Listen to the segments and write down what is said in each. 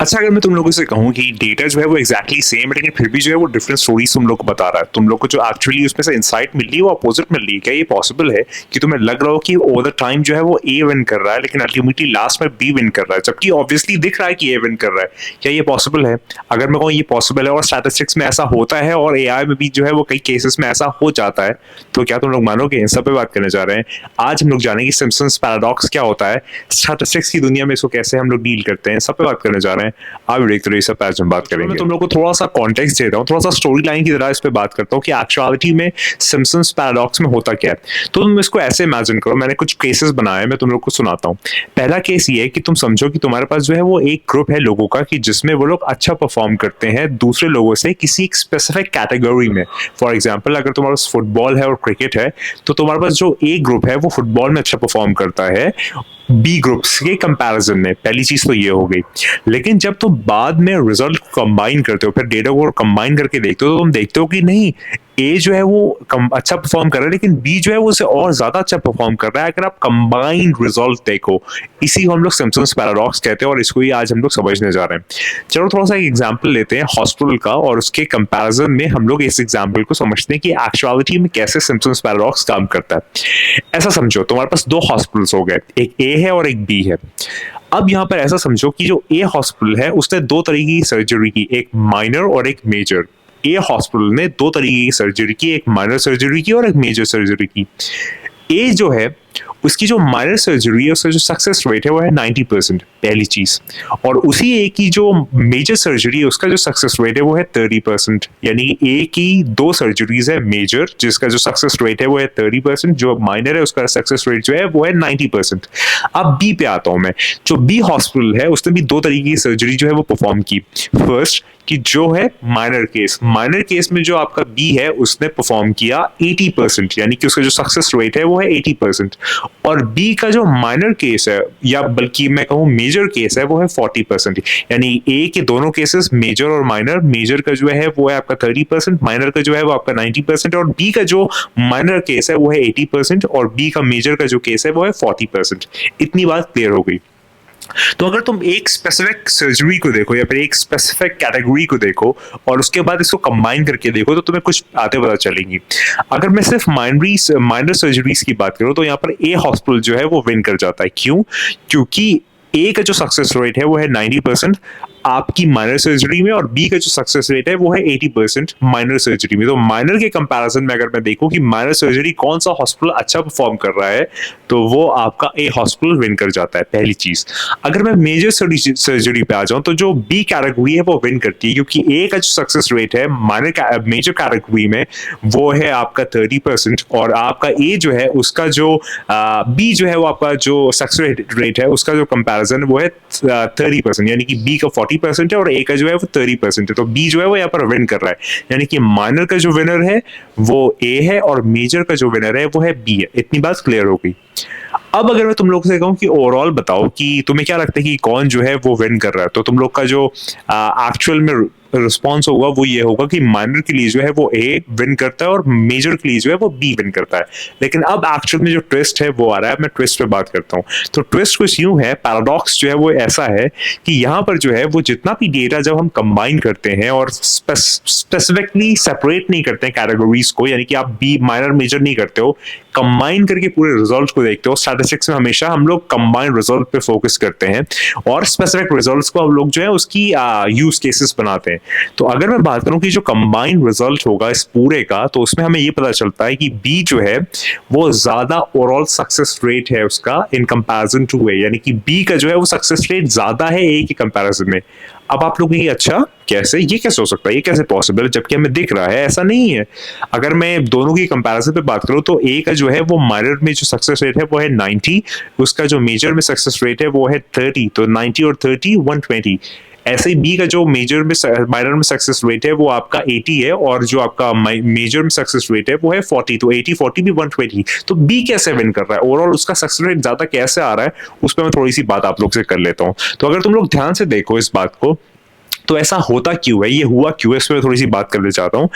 अच्छा, अगर मैं तुम लोगों से कहूँ कि डेटा जो है वो एग्जैक्टली सेम है, लेकिन फिर भी जो है वो डिफरेंट स्टोरीज तुम लोग को बता रहा है, तुम लोग को जो एक्चुअली उसमें से इंसाइट मिल रही है वो अपोजिट मिल रही है, क्या ये पॉसिबल है कि तुम्हें लग रहा हो कि ओवर द टाइम जो है वो ए विन कर रहा है, लेकिन अल्टीमेटली लास्ट में बी विन कर रहा है, जबकि ऑब्वियसली दिख रहा है कि ए विन कर रहा है? क्या ये पॉसिबल है? अगर मैं कहूँ ये पॉसिबल है और स्टैटिस्टिक्स में ऐसा होता है और एआई में भी जो है वो कई केसेस में ऐसा हो जाता है, तो क्या तुम लोग मानोगे? इन सब पे बात करने जा रहे हैं आज हम लोग। जानेंगे सिम्पसन्स पैराडॉक्स क्या होता है, स्टैटिस्टिक्स की दुनिया में इसको कैसे हम लोग डील करते हैं, सब पे बात करने जा रहे हैं। आप देखते रहिए, सब आज हम बात करेंगे। मैं तुम लोग को थोड़ा सा कॉन्टेक्स्ट देता हूँ, थोड़ा सा स्टोरी लाइन की तरह इस पे बात करता हूँ कि एक्चुअलिटी में सिम्पसन्स पैराडॉक्स में होता क्या है। तो तुम इसको ऐसे इमेजिन करो, मैंने कुछ केसेस बनाए, मैं तुम लोग को सुनाता हूँ। पहला केस ये है कि तुम समझो कि तुम्हारे पास जो है वो एक ग्रुप है लोगों का कि जिसमें वो लोग अच्छा परफॉर्म करते हैं दूसरे लोगों से किसी एक स्पेसिफिक कैटेगरी में। फॉर एग्जाम्पल, अगर तुम्हारे पास फुटबॉल है और क्रिकेट है, तो तुम्हारे पास जो ए ग्रुप है वो फुटबॉल में अच्छा परफॉर्म करता है बी ग्रुप्स के कंपैरिजन में। पहली चीज तो ये हो गई। लेकिन जब तुम बाद में रिजल्ट कंबाइन करते हो, फिर डेटा को कंबाइन करके देखते हो, तो तुम देखते हो कि नहीं, ए जो है वो अच्छा परफॉर्म कर रहा है, लेकिन बी जो है वो उससे और ज्यादा अच्छा परफॉर्म कर रहा है अगर आप कंबाइंड रिजल्ट देखो। इसी को हम लोग सिम्पसन्स पैराडॉक्स कहते हैं और इसको ही आज हम लोग समझने जा रहे हैं। चलो थोड़ा सा एक एग्जांपल लेते हैं हॉस्पिटल का, और उसके कंपैरिजन में हम लोग इस एग्जांपल को समझते हैं कि एक्चुअलिटी में कैसे सिम्पसन्स पैराडॉक्स काम करता है। ऐसा समझो, तुम्हारे पास दो हॉस्पिटल्स हो गए, एक ए है और एक बी है। अब यहाँ पर ऐसा समझो कि जो ए हॉस्पिटल है उसने दो तरीके की सर्जरी की, एक माइनर और एक मेजर। ए हॉस्पिटल ने दो तरीके की सर्जरी की, एक माइनर सर्जरी की और एक मेजर सर्जरी की। ए जो है उसकी जो माइनर सर्जरी है उसका जो सक्सेस रेट है वो है 90%, पहली चीज। और उसी ए की जो मेजर सर्जरी है उसका जो सक्सेस रेट है वो है 30%। यानी ए की दो सर्जरीज है मेजर जिसका जो सक्सेस रेट है वो है 30%, जो माइनर है उसका सक्सेस रेट जो है वो है 90%। अब बी पे आता हूं मैं। जो बी हॉस्पिटल है उसने भी दो तरीके की सर्जरी जो है वो परफॉर्म की। फर्स्ट कि जो है माइनर केस में जो आपका बी है उसने परफॉर्म किया 80%, यानी कि उसका जो सक्सेस रेट है वो है 80%। और बी का जो माइनर केस है, या बल्कि मैं कहूँ मेजर केस है, वो है 40%। यानी ए के दोनों केसेस मेजर और माइनर, मेजर का जो है वो है आपका 30%, माइनर का जो है वो आपका 90%, और बी का जो माइनर केस है वो है 80% और बी का मेजर का जो केस है वो है 40%। इतनी बात क्लियर हो गई। तो अगर तुम एक स्पेसिफिक सर्जरी को देखो या फिर एक स्पेसिफिक कैटेगरी को देखो और उसके बाद इसको कंबाइन करके देखो, तो तुम्हें कुछ बातें पता चलेंगी। अगर मैं सिर्फ माइनर सर्जरीज की बात करूं तो यहाँ पर ए हॉस्पिटल जो है वो विन कर जाता है। क्यों? क्योंकि ए का जो सक्सेस रेट है वो है 90% आपकी माइनर सर्जरी में, और बी का जो सक्सेस रेट है वो है 80% माइनर सर्जरी में। तो माइनर के कंपैरिजन में अगर मैं देखूं कि माइनर सर्जरी कौन सा हॉस्पिटल अच्छा परफॉर्म कर रहा है, तो वो आपका ए हॉस्पिटल विन कर जाता है, पहली चीज। अगर मैं मेजर सर्जरी पे आ जाऊं तो जो बी कैटेगरी है वो विन करती है, क्योंकि ए का जो सक्सेस रेट है मेजर कैटेगरी में वो है आपका 30%, और आपका ए जो है उसका जो बी जो है वो आपका जो सक्सेस रेट है उसका जो कंपैरिजन वो है 30%, यानी कि बी का 40% है और ए का जो है वो 30% है। तो बी जो है वो यहाँ पर विन कर रहा है, यानी कि माइनर का जो विनर है वो ए है और मेजर का जो विनर है वो है बी है। इतनी बात क्लियर हो गई। अब अगर मैं तुम लोग से कहूं कि ओवरऑल बताओ कि तुम्हें क्या लगता है कि कौन जो है वो विन कर रहा है, तो तुम लोग का जो एक्चुअल में रिस्पॉन्स होगा वो ये होगा कि माइनर के लिए जो है वो ए विन करता है और मेजर के लिए जो है वो बी विन करता है। लेकिन अब एक्चुअल में जो ट्विस्ट है वो आ रहा है, मैं ट्विस्ट पे बात करता हूँ। तो ट्विस्ट कुछ यूं है, पैराडॉक्स जो है वो ऐसा है कि यहाँ पर जो है वो जितना भी डेटा जब हम कंबाइन करते हैं और स्पेसिफिकली सेपरेट नहीं करते हैं कैटेगरीज को, यानी कि आप बी माइनर मेजर नहीं करते हो, कंबाइन करके पूरे रिजल्ट को देखते हो। स्टैटिस्टिक्स में हमेशा हम लोग कंबाइंड रिजल्ट पे फोकस करते हैं और स्पेसिफिक रिजल्ट्स को हम लोग जो है उसकी यूज केसेस बनाते हैं। तो अगर मैं बात करूं कि जो कंबाइंड रिजल्ट होगा इस पूरे का, तो उसमें हमें ये पता चलता है कि बी जो है वो ज्यादा ओवरऑल सक्सेस रेट है उसका इन कंपैरिजन टू ए, यानी कि बी का जो है वो सक्सेस रेट ज्यादा है ए के कंपैरिजन में। अब आप लोग ये अच्छा कैसे, ये कैसे हो सकता है, ये कैसे पॉसिबल है, जबकि हमें दिख रहा है ऐसा नहीं है। अगर मैं दोनों की कंपैरिजन पे बात करूं तो ए का जो है वो माइनर में जो सक्सेस रेट है वो है 90, उसका जो मेजर में सक्सेस रेट है वो है 30, तो 90 और 30 120। ऐसे ही बी का जो माइनर में सक्सेस रेट है वो आपका 80 है और जो आपका मेजर में सक्सेस रेट है वो है 40, तो 80 40 भी 120। तो बी कैसे विन कर रहा है, ओवरऑल उसका सक्सेस रेट ज्यादा कैसे आ रहा है, उस पर मैं थोड़ी सी बात आप लोग से कर लेता हूँ। तो अगर तुम लोग ध्यान से देखो इस बात को, तो ऐसा होता क्यों है, ये हुआ क्यों है, इस पर थोड़ी सी बात करना चाहता हूँ।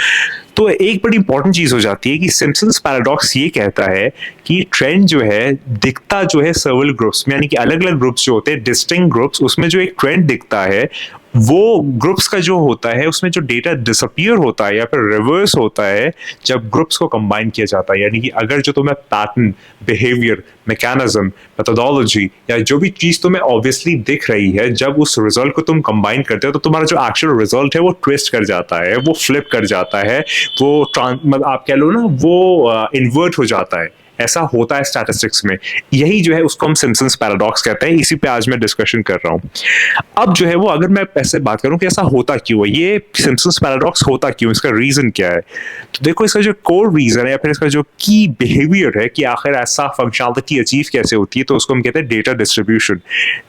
तो एक बड़ी इंपॉर्टेंट चीज़ हो जाती है कि सिम्पसन्स पैराडॉक्स ये कहता है कि ट्रेंड जो है दिखता जो है सर्वल ग्रुप्स में, यानी कि अलग-अलग ग्रुप्स जो होते हैं, डिस्टिंक्ट ग्रुप्स, उसमें जो एक ट्रेंड दिखता है, वो ग्रुप्स का जो होता है उसमें जो डेटा डिसअपीयर होता है या फिर रिवर्स होता है जब ग्रुप्स को कंबाइन किया जाता है। यानी कि अगर जो तुम्हें पैटर्न, बिहेवियर, मैकेनिज्म, मेथोडोलॉजी या जो भी चीज़ तुम्हें ऑब्वियसली दिख रही है, जब उस रिजल्ट को तुम कंबाइन करते हो तो तुम्हारा जो एक्चुअल रिजल्ट है वो ट्विस्ट कर जाता है, वो फ्लिप कर जाता है, वो मतलब आप कह लो ना, वो इन्वर्ट हो जाता है। ऐसा होता है स्टैटिस्टिक्स में। यही जो है उसको हम सिम्पसन्स पैराडॉक्स कहते हैं, इसी पे आज मैं डिस्कशन कर रहा हूँ। अब जो है वो अगर मैं ऐसे बात करूँ कि ऐसा होता क्यों है, ये सिम्पसन्स पैराडॉक्स होता क्यों, इसका रीजन क्या है? तो देखो, इसका जो कोर रीजन है या फिर इसका जो की बिहेवियर है कि आखिर ऐसा फंक्शनलिटी अचीव कैसे होती है, तो उसको हम कहते हैं डेटा डिस्ट्रीब्यूशन।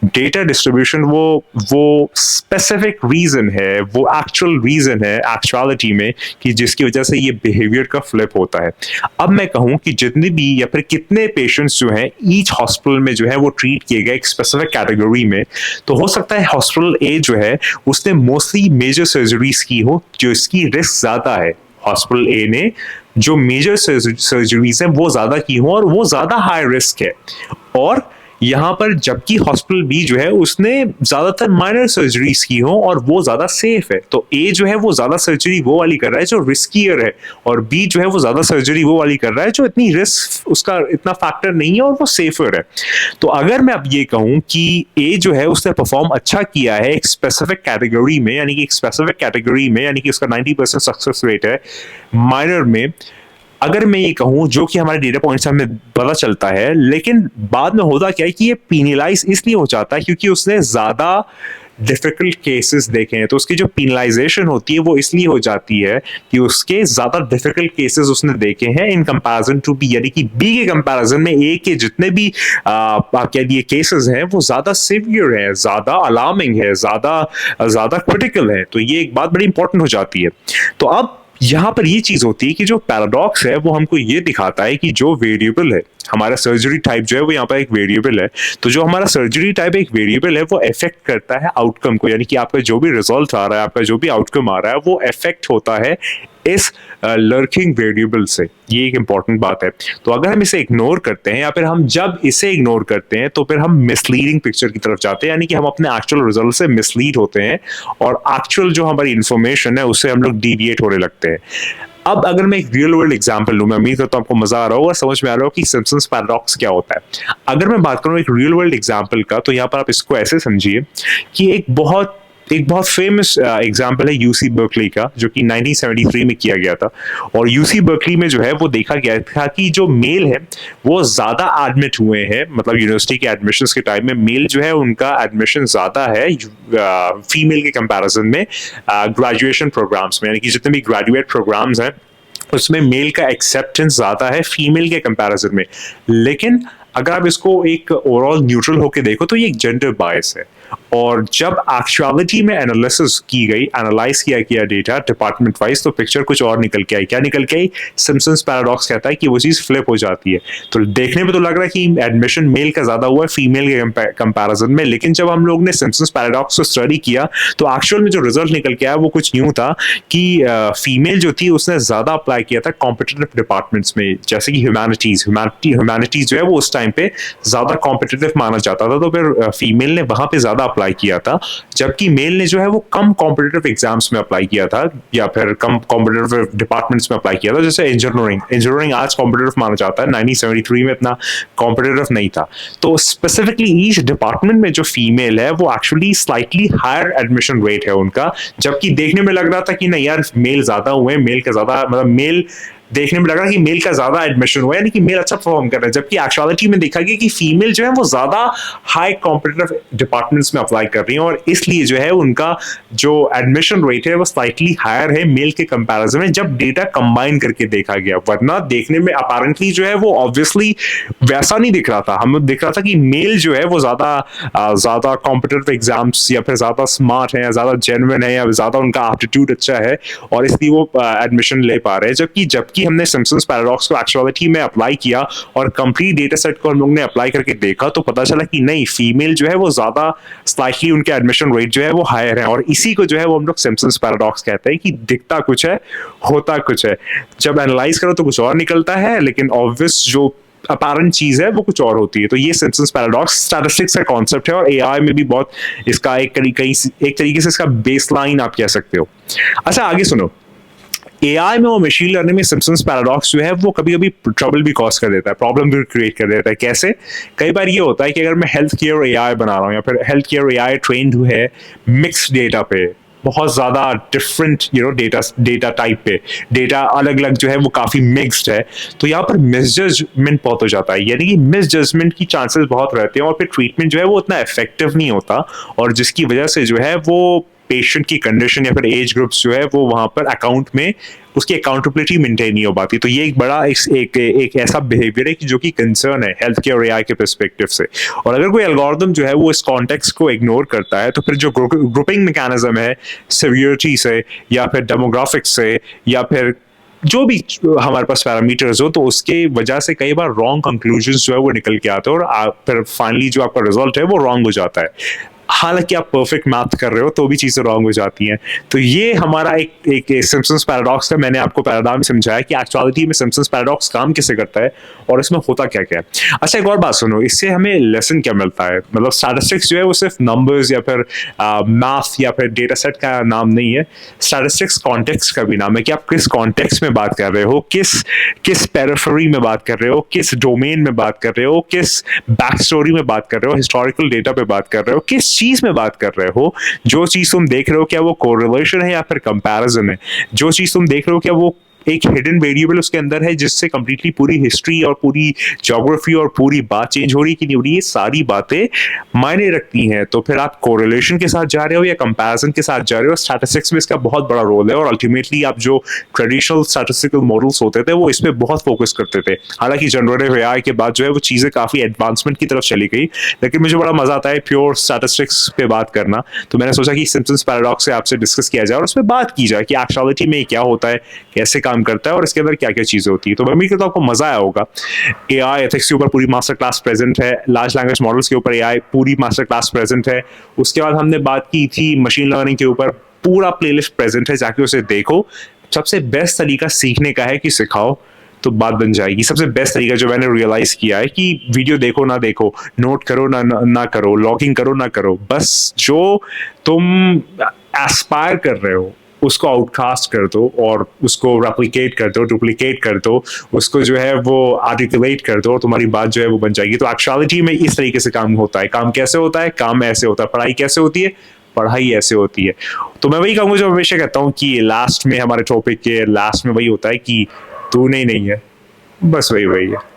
डेटा डिस्ट्रीब्यूशन वो स्पेसिफिक रीजन है, वो एक्चुअल रीजन है एक्चुअलिटी में कि जिसकी वजह से ये बिहेवियर का फ्लिप होता है। अब मैं कहूँ कि जितने भी या फिर कितने पेशेंट्स जो हैं ईच हॉस्पिटल में जो है वो ट्रीट किए गए एक स्पेसिफिक कैटेगरी में, तो हो सकता है हॉस्पिटल ए जो है उसने मोस्टली मेजर सर्जरीज की हो, जो इसकी रिस्क ज्यादा है। हॉस्पिटल ए ने जो मेजर सर्जरीज हैं वो ज्यादा की हो और वो ज्यादा हाई रिस्क है। और यहाँ पर जबकि हॉस्पिटल बी जो है उसने ज्यादातर माइनर सर्जरीज की हो और वो ज्यादा सेफ है। तो ए जो है वो ज्यादा सर्जरी वो वाली कर रहा है जो रिस्कियर है, और बी जो है वो ज्यादा सर्जरी वो वाली कर रहा है जो इतनी रिस्क उसका इतना फैक्टर नहीं है और वो सेफर है। तो अगर मैं अब ये कहूँ कि ए जो है उसने परफॉर्म अच्छा किया है एक स्पेसिफिक कैटेगरी में, यानी कि एक स्पेसिफिक कैटेगरी में, यानी कि उसका 90% सक्सेस रेट है माइनर में, अगर मैं ये कहूँ, जो कि हमारे डेटा पॉइंट्स हमें पता चलता है, लेकिन बाद में होता क्या है कि ये पीनलाइज इसलिए हो जाता है क्योंकि उसने ज्यादा डिफिकल्ट केसेस देखे हैं। तो उसकी जो पीनलाइजेशन होती है वो इसलिए हो जाती है कि उसके ज्यादा डिफिकल्ट केसेस उसने देखे हैं इन कंपैरिजन टू बी, यानी कि बी के कंपैरिजन में ए के जितने भी आप कह दिए केसेस हैं वो ज्यादा सिवियर है, ज्यादा अलार्मिंग है, ज्यादा ज्यादा क्रिटिकल है। तो ये एक बात बड़ी इंपॉर्टेंट हो जाती है। तो अब यहाँ पर ये चीज होती है कि जो पैराडॉक्स है वो हमको ये दिखाता है कि जो वेरिएबल है, हमारा सर्जरी टाइप जो है वो यहाँ पर एक वेरिएबल है। तो जो हमारा सर्जरी टाइप एक वेरिएबल है वो इफेक्ट करता है आउटकम को, यानी कि आपका जो भी रिजल्ट आ रहा है, आपका जो भी आउटकम आ रहा है, वो इफेक्ट होता है इस लर्किंग वेरिएबल से। ये एक इंपॉर्टेंट बात है। तो अगर हम इसे इग्नोर करते हैं या फिर हम जब इसे इग्नोर करते हैं तो फिर हम मिसलीडिंग पिक्चर की तरफ जाते हैं, यानी कि हम अपने एक्चुअल रिजल्ट से मिसलीड होते हैं और एक्चुअल जो हमारी इंफॉर्मेशन है उससे हम लोग डिविएट होने लगते हैं। अब अगर मैं एक रियल वर्ल्ड एग्जांपल लूं, मैं उम्मीद करता हूं आपको मजा आ रहा होगा, समझ में आ रहा हो कि सिम्पसन्स पैराडॉक्स क्या होता है। अगर मैं बात करूं एक रियल वर्ल्ड एग्जांपल का, तो यहाँ पर आप इसको ऐसे समझिए कि एक बहुत फेमस एग्जांपल है यूसी बर्कली का, जो कि 1973 में किया गया था। और यूसी बर्कली में जो है वो देखा गया था कि जो मेल है वो ज्यादा एडमिट हुए हैं, मतलब यूनिवर्सिटी के एडमिशंस के टाइम में मेल जो है उनका एडमिशन ज्यादा है फीमेल के कंपैरिजन में ग्रेजुएशन प्रोग्राम्स में, यानी कि जितने भी ग्रेजुएट प्रोग्राम्स हैं उसमें मेल का एक्सेप्टेंस ज्यादा है फीमेल के कंपैरिजन में। लेकिन अगर आप इसको एक ओवरऑल न्यूट्रल होकर देखो तो ये एक जेंडर बायस है। और जब एक्चुअलिटी में एनालिसिस की गई, एनालाइज किया गया डेटा डिपार्टमेंट वाइज, तो पिक्चर कुछ और निकल के आई। क्या निकल के आई? सिम्पसन्स पैराडॉक्स कहता है कि वो चीज फ्लिप हो जाती है। तो देखने में तो लग रहा है कि एडमिशन मेल का ज्यादा हुआ है फीमेल के कंपैरिजन में, लेकिन जब हम लोग ने सिम्पसन्स पैराडॉक्स को स्टडी किया तो एक्चुअल में जो रिजल्ट निकल के आया वो कुछ न्यू था कि फीमेल जो थी उसने ज्यादा अप्लाई किया था कॉम्पिटिटिव डिपार्टमेंट्स में, जैसे कि ह्यूमैनिटीज जो है वो उस टाइम पे ज्यादा कॉम्पिटिटिव माना जाता था, तो फिर फीमेल ने वहां पे ज्यादा अप्लाई किया था, जबकि मेल ने जो है वो कम कॉम्पिटिटिव एग्जाम्स में अप्लाई किया था या फिर कम कॉम्पिटिटिव डिपार्टमेंट्स में अप्लाई किया था। जैसे इंजीनियरिंग आज कॉम्पिटिटिव माना जाता है, 1973 में इतना कॉम्पिटिटिव नहीं था। तो स्पेसिफिकली ईच डिपार्टमेंट में जो फीमेल है वो actually slightly higher admission rate है उनका, जबकि देखने में लग रहा था कि नहीं यार मेल ज्यादा हुए, मेल का ज्यादा, मतलब मेल देखने में लग रहा है कि मेल का ज्यादा एडमिशन हुआ है, यानी कि मेल अच्छा परफॉर्म कर रहा है, जबकि एक्चुअलिटी में देखा गया कि फीमेल जो है वो ज्यादा हाई कॉम्पिटिटिव डिपार्टमेंट्स में अप्लाई कर रही हैं और इसलिए जो है उनका जो एडमिशन रेट है वो स्लाइटली हायर है मेल के कंपैरिजन में, जब डेटा कंबाइन करके देखा गया। वरना देखने में अपेरेंटली जो है वो ऑब्वियसली वैसा नहीं दिख रहा था। हमें दिख रहा था कि मेल जो है वो ज्यादा कॉम्पिटिटिव एग्जाम्स या फिर ज्यादा स्मार्ट है, ज्यादा जेन्युइन है, या ज्यादा उनका एप्टीट्यूड अच्छा है और इसलिए वो एडमिशन ले पा रहे हैं, जबकि ही हमने सिम्पसन्स पैराडॉक्स को एक्चुअलिटी में अप्लाई किया और कंप्लीट डेटा सेट को हम लोग ने अप्लाई करके देखा, तो पता चला कि नहीं, फीमेल जो है वो ज्यादा स्लाइटली उनके एडमिशन रेट जो है वो हायर है, और इसी को जो है वो हम लोग सिम्पसन्स पैराडॉक्स कहते हैं कि दिखता कुछ है, होता कुछ है। जब एनालाइज करो तो कुछ और निकलता है, लेकिन ऑब्वियस जो अपैरेंट चीज है वो कुछ और होती है। तो ये सिम्पसन्स पैराडॉक्स स्टैटिस्टिक्स का कॉन्सेप्ट है, और एआई में भी बहुत इसका एक तरीके से इसका बेसलाइन आप कह सकते हो। अच्छा, आगे सुनो। एआई में और मशीन लर्निंग में सिम्पसन्स पैराडॉक्स जो है वो कभी कभी ट्रबल भी कॉज कर देता है, प्रॉब्लम भी क्रिएट कर देता है। कैसे? कई बार ये होता है कि अगर मैं हेल्थ केयर एआई बना रहा हूँ, या फिर हेल्थ केयर एआई ट्रेंड है मिक्स्ड डेटा पे, बहुत ज्यादा डिफरेंट डेटा टाइप पे, डेटा अलग अलग जो है वो काफी मिक्स्ड है, तो यहाँ पर मिसजजमेंट बहुत हो जाता है, यानी कि मिसजजमेंट की चांसेस बहुत रहते हैं, और फिर ट्रीटमेंट जो है वो उतना इफेक्टिव नहीं होता, और जिसकी वजह से जो है वो पेशेंट की कंडीशन या फिर एज ग्रुप्स जो है वो वहां पर अकाउंट में उसकी अकाउंटेबिलिटी मेंटेन नहीं हो पाती। तो ये एक बड़ा एक ऐसा बिहेवियर है कि जो कि कंसर्न है हेल्थ केयर एआई के पर्सपेक्टिव से। और अगर कोई एल्गोरिथम जो है वो इस कॉन्टेक्स्ट को इग्नोर करता है, तो फिर जो ग्रुपिंग मैकेनिज्म है सिवियरिटी से, या फिर डेमोग्राफिक्स से, या फिर जो भी हमारे पास पैरामीटर्स हो, तो उसके वजह से कई बार रॉन्ग कंक्लूजन्स जो है वो निकल के आते हैं, और फिर फाइनली जो आपका रिजल्ट है वो रॉन्ग हो जाता है। हालांकि आप परफेक्ट मैथ कर रहे हो तो भी चीजें रॉन्ग हो जाती हैं। तो ये हमारा एक सिम्पसन्स पैराडॉक्स का मैंने आपको पैराडाइम समझाया कि एक्चुअलिटी में सिम्पसन्स पैराडॉक्स काम कैसे करता है और इसमें होता क्या क्या है। अच्छा, एक और बात सुनो, इससे हमें लेसन क्या मिलता है? मतलब स्टैटिस्टिक्स जो है वो सिर्फ नंबर्स या फिर मैथ या फिर डेटा सेट का नाम नहीं है, स्टैटिस्टिक्स कॉन्टेक्स्ट का भी नाम है, कि आप किस कॉन्टेक्स्ट में बात कर रहे हो, किस पेरिफेरी में बात कर रहे हो, किस डोमेन में बात कर रहे हो, किस बैक स्टोरी में बात कर रहे हो, हिस्टोरिकल डेटा पे बात कर रहे हो, किस चीज में बात कर रहे हो। जो चीज तुम देख रहे हो क्या वो कोरिलेशन है या फिर कंपैरिजन है? जो चीज तुम देख रहे हो क्या वो एक हिडन वेरिएबल उसके अंदर है जिससे कंप्लीटली पूरी हिस्ट्री और पूरी ज्योग्राफी और पूरी बात चेंज हो रही कि नहीं हो रही? ये सारी बातें मायने रखती हैं। तो फिर आप कोरिलेशन के साथ जा रहे हो या कंपैरिजन के साथ जा रहे हो? स्टैटिस्टिक्स में इसका बहुत बड़ा रोल है, और अल्टीमेटली आप जो ट्रेडिशनल स्टैटिस्टिकल मॉडल्स होते थे वो इस पे बहुत फोकस करते थे। हालांकि जनरेटिव एआई के बाद जो है वो चीजें काफी एडवांसमेंट की तरफ चली गई, लेकिन मुझे बड़ा मजा आता है प्योर स्टैटिस्टिक्स पे बात करना। तो मैंने सोचा कि सिम्पसन्स पैराडॉक्स से आपसे डिस्कस किया जाए और उस पर बात की जाए कि एक्चुअलिटी में क्या होता है, कैसे काम करता है और इसके अंदर क्या क्या चीजें होती है। तो मैं उम्मीद करता हूं आपको मजा आया होगा। एआई एथिक्स के ऊपर पूरी मास्टर क्लास प्रेजेंट है, लार्ज लैंग्वेज मॉडल्स के ऊपर एआई पूरी मास्टर क्लास प्रेजेंट है। उसके बाद हमने बात की थी मशीन लर्निंग के ऊपर, पूरा प्लेलिस्ट प्रेजेंट है, जाके उसे देखो। सबसे बेस्ट तरीका सीखने का है कि सिखाओ तो बात बन जाएगी। सबसे बेस्ट तरीका जो मैंने रियलाइज किया है कि वीडियो देखो ना देखो, नोट करो ना करो, लॉगिंग करो ना करो, बस जो तुम एस्पायर कर रहे हो उसको आउटकास्ट कर दो और उसको रेप्लिकेट कर दो, डुप्लीकेट कर दो, उसको जो है वो आर्टिकुलेट कर दो और तुम्हारी बात जो है वो बन जाएगी। तो एक्चुअलिटी में इस तरीके से काम होता है। काम कैसे होता है? काम ऐसे होता है। पढ़ाई कैसे होती है? पढ़ाई ऐसे होती है। तो मैं वही कहूँगा जो हमेशा कहता हूँ कि लास्ट में हमारे टॉपिक के लास्ट में वही होता है कि तू नहीं है, बस वही है।